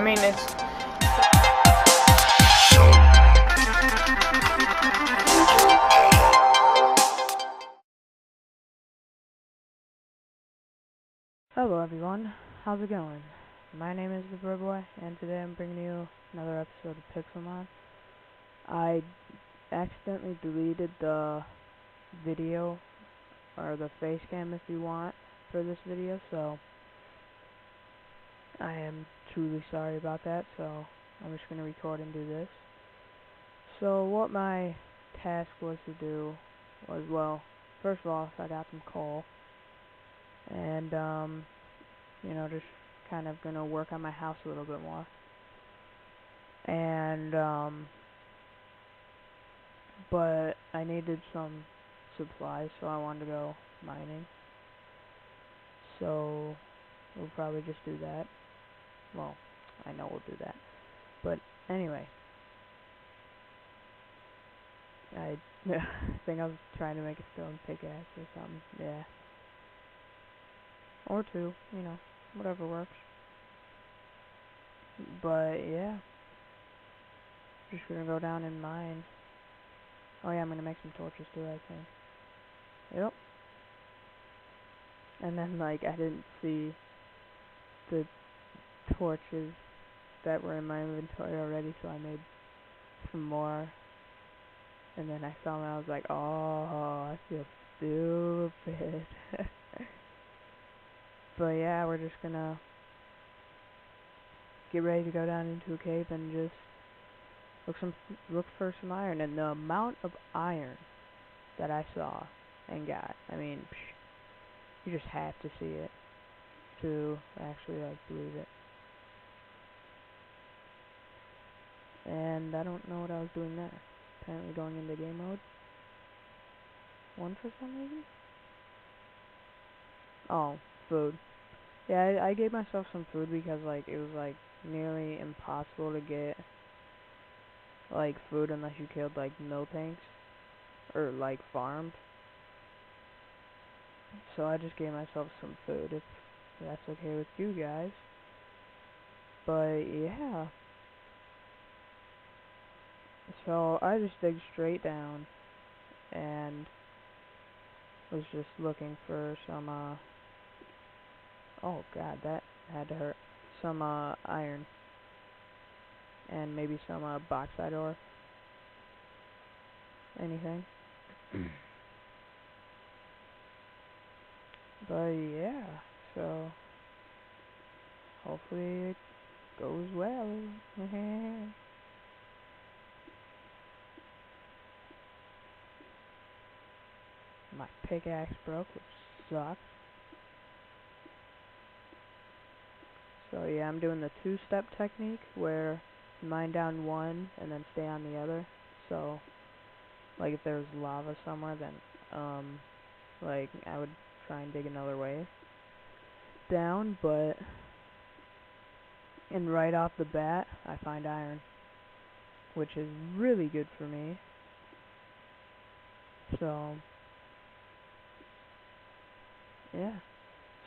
mean, it's... Hello everyone, how's it going? My name is the Bird Boy, and today I'm bringing you another episode of Pixelmon. I accidentally deleted the video, or the face cam if you want, for this video, so I am truly sorry about that, so I'm just going to record and do this. So what my task was to do was, well, first of all, I got some coal, and you know, just kind of gonna work on my house a little bit more. And but I needed some supplies, so I wanted to go mining. So we'll probably just do that. Well, I know we'll do that. But anyway, I think I was trying to make a stone pickaxe or something. Yeah. Or two, you know, whatever works. But yeah, just gonna go down and mine. Oh yeah, I'm gonna make some torches too, I think. Yep. And then, like, I didn't see the torches that were in my inventory already, so I made some more. And then I saw them and I was like, oh, I feel stupid. But yeah, we're just gonna get ready to go down into a cave and just look for some iron. And the amount of iron that I saw and got, I mean, you just have to see it to actually, like, believe it. And I don't know what I was doing there. Apparently going into game mode. 1% maybe? Oh, food. Yeah, I gave myself some food because, like, it was, like, nearly impossible to get, like, food unless you killed, like, mill tanks. Or, like, farmed. So I just gave myself some food, if that's okay with you guys. But, yeah. So I just dig straight down and was just looking for some, oh god, that had to hurt. Some, iron. And maybe some, bauxite ore. Anything. But yeah, so hopefully it goes well. My pickaxe broke, which sucks. So yeah, I'm doing the two-step technique where you mine down one and then stay on the other. So like if there's lava somewhere, then like I would try and dig another way down, but and right off the bat I find iron, which is really good for me. So yeah.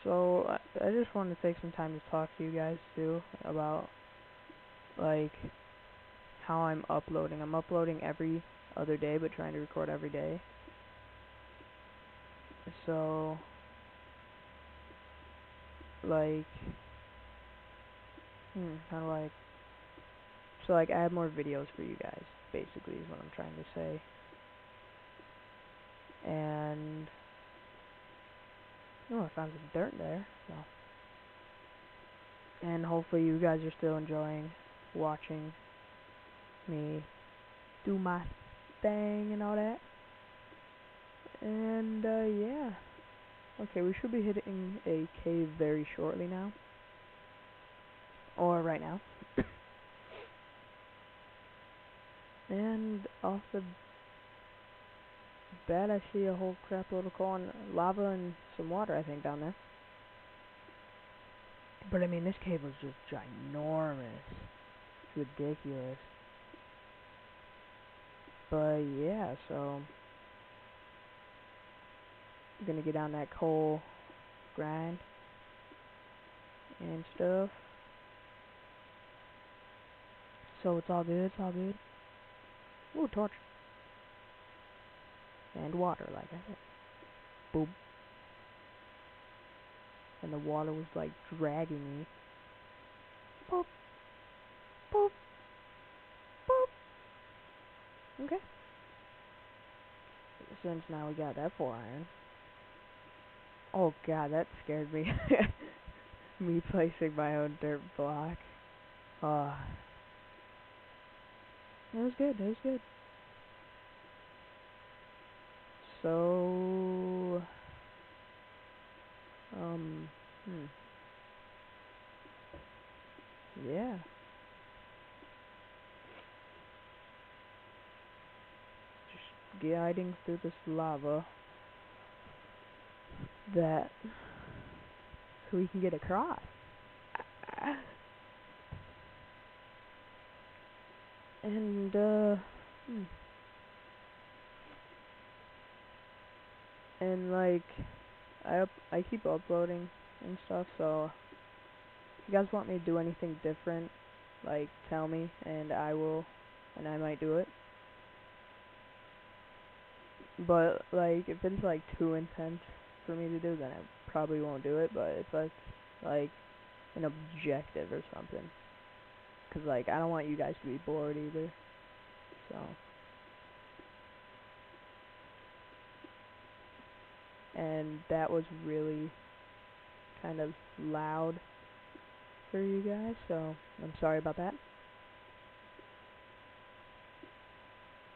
So I just wanted to take some time to talk to you guys too about, like, how I'm uploading. I'm uploading every other day, but trying to record every day. So, like, how do I... So, like, I have more videos for you guys, basically, is what I'm trying to say. And... oh, I found some dirt there, so... And hopefully you guys are still enjoying watching me do my thing and all that. And, yeah. Okay, we should be hitting a cave very shortly now. Or right now. And off the bat I see a whole crap load of coal and lava and some water, I think, down there. But I mean, this cave was just ginormous. It's ridiculous. But yeah, so I'm gonna get on that coal grind and stuff. So it's all good, it's all good. Ooh, torch. And water, like I said. Boop. And the water was like dragging me. Boop. Boop. Boop. Okay. Since now we got that 4 iron. Oh god, that scared me. Me placing my own dirt block. Oh. It was good, it was good. So... Yeah. Just guiding through this lava. That... So we can get across. And, And, like... I keep uploading and stuff, so... If you guys want me to do anything different, like, tell me, and I will... And I might do it. But, like, if it's, like, too intense for me to do, then I probably won't do it, but if it's, like, an objective or something. Because, like, I don't want you guys to be bored either. So. And that was really kind of loud for you guys, so I'm sorry about that.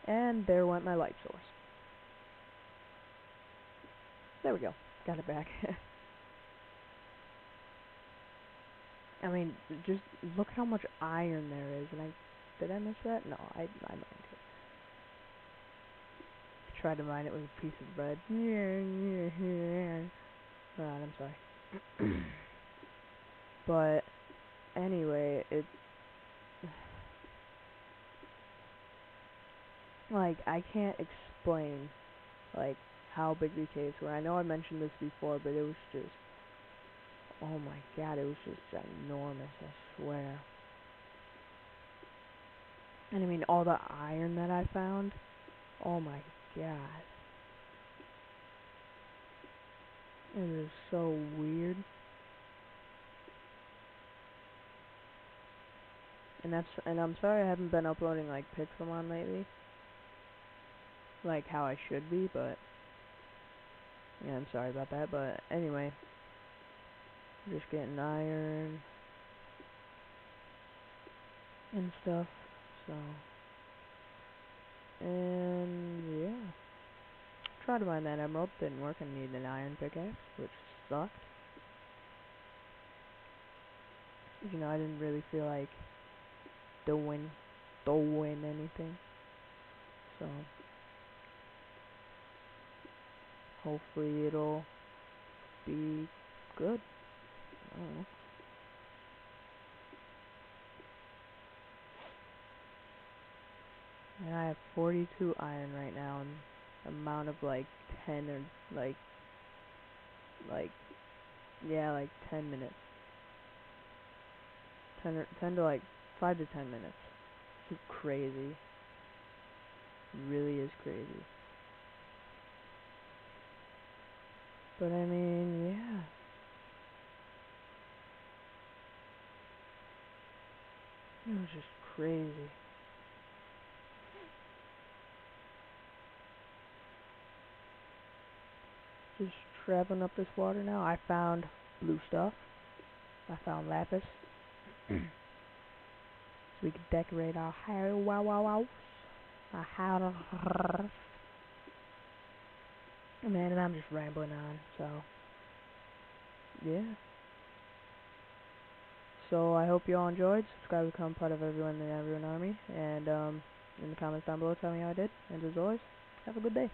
And there went my light source. There we go. Got it back. I mean, just look how much iron there is, and did I miss that? No, I mined it. Tried to mine it with a piece of bread. Alright, I'm sorry. But, anyway, like, I can't explain, like, how big the caves were. I know I mentioned this before, but it was just, oh my god, it was just ginormous, I swear. And I mean, all the iron that I found, oh my god. It is so weird. And I'm sorry I haven't been uploading, like, Pixelmon lately. Like, how I should be, but... Yeah, I'm sorry about that, but anyway. Just getting iron and stuff, so... And, yeah. Tried to mine that emerald, didn't work, I needed an iron pickaxe, which sucked. You know, I didn't really feel like doing anything, so... Hopefully it'll be good. I don't know. And I have 42 iron right now, and amount of like 10 or like yeah, like 10 minutes. 10 to like 5 to 10 minutes. It's crazy. It really is crazy. But I mean, yeah. It was just crazy. Just traveling up this water now. I found blue stuff. I found lapis. So we could decorate our hair. Wow, wow, wow. Our house. Man, and I'm just rambling on, so. Yeah. So I hope you all enjoyed. Subscribe to become part of Everyone in the Everyone Army. And in the comments down below, tell me how I did. And as always, have a good day.